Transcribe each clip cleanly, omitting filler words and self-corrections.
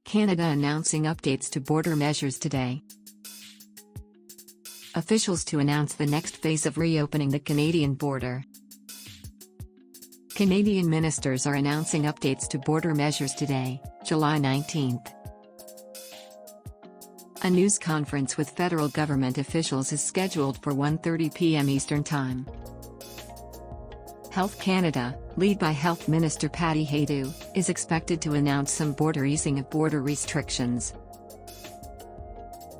Canada announcing updates to border measures today. Officials to announce the next phase of reopening the Canadian border. Canadian ministers are announcing updates to border measures today, July 19th. A news conference with federal government officials is scheduled for 1:30 p.m. Eastern Time. Health Canada, led by Health Minister Patty Hajdu, is expected to announce some border easing of border restrictions.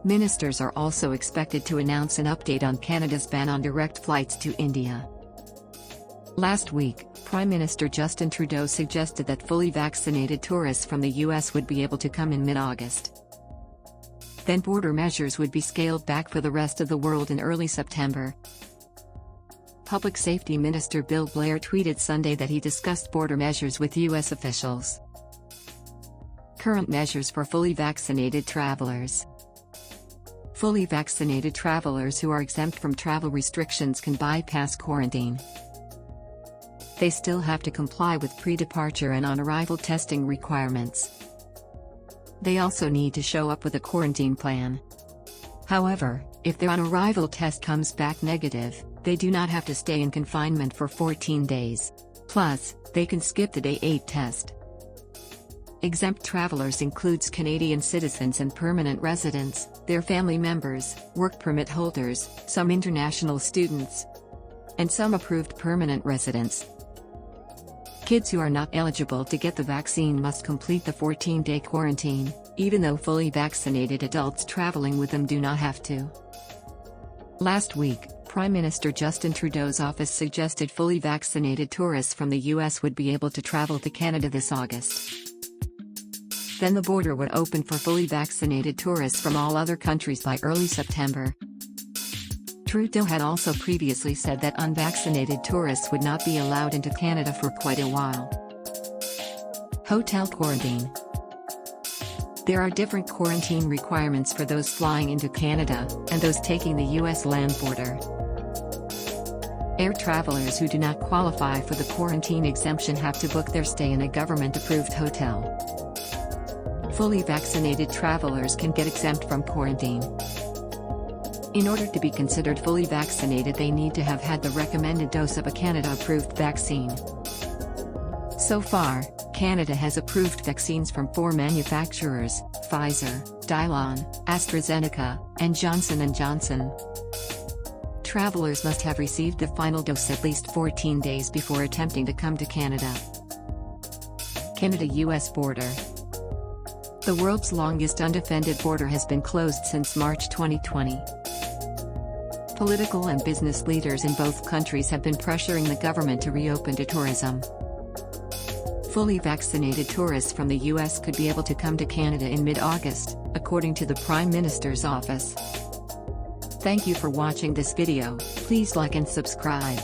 Ministers are also expected to announce an update on Canada's ban on direct flights to India. Last week, Prime Minister Justin Trudeau suggested that fully vaccinated tourists from the US would be able to come in mid-August. Then border measures would be scaled back for the rest of the world in early September. Public Safety Minister Bill Blair tweeted Sunday that he discussed border measures with US officials. Current measures for fully vaccinated travelers. Fully vaccinated travelers who are exempt from travel restrictions can bypass quarantine. They still have to comply with pre-departure and on-arrival testing requirements. They also need to show up with a quarantine plan. However, if their on-arrival test comes back negative, they do not have to stay in confinement for 14 days. Plus, they can skip the day 8 test. Exempt travelers includes Canadian citizens and permanent residents, their family members, work permit holders, some international students, and some approved permanent residents. Kids who are not eligible to get the vaccine must complete the 14-day quarantine, even though fully vaccinated adults traveling with them do not have to. Last week, Prime Minister Justin Trudeau's office suggested fully vaccinated tourists from the US would be able to travel to Canada this August. Then the border would open for fully vaccinated tourists from all other countries by early September. Trudeau had also previously said that unvaccinated tourists would not be allowed into Canada for quite a while. Hotel quarantine. There are different quarantine requirements for those flying into Canada, and those taking the US land border. Air travelers who do not qualify for the quarantine exemption have to book their stay in a government-approved hotel. Fully vaccinated travelers can get exempt from quarantine. In order to be considered fully vaccinated, they need to have had the recommended dose of a Canada-approved vaccine. So far, Canada has approved vaccines from 4 manufacturers: Pfizer, Dylon, AstraZeneca, and Johnson & Johnson. Travelers must have received the final dose at least 14 days before attempting to come to Canada. Canada-US border. The world's longest undefended border has been closed since March 2020. Political and business leaders in both countries have been pressuring the government to reopen to tourism. Fully vaccinated tourists from the US could be able to come to Canada in mid-August, according to the Prime Minister's office. Thank you for watching this video. Please like and subscribe.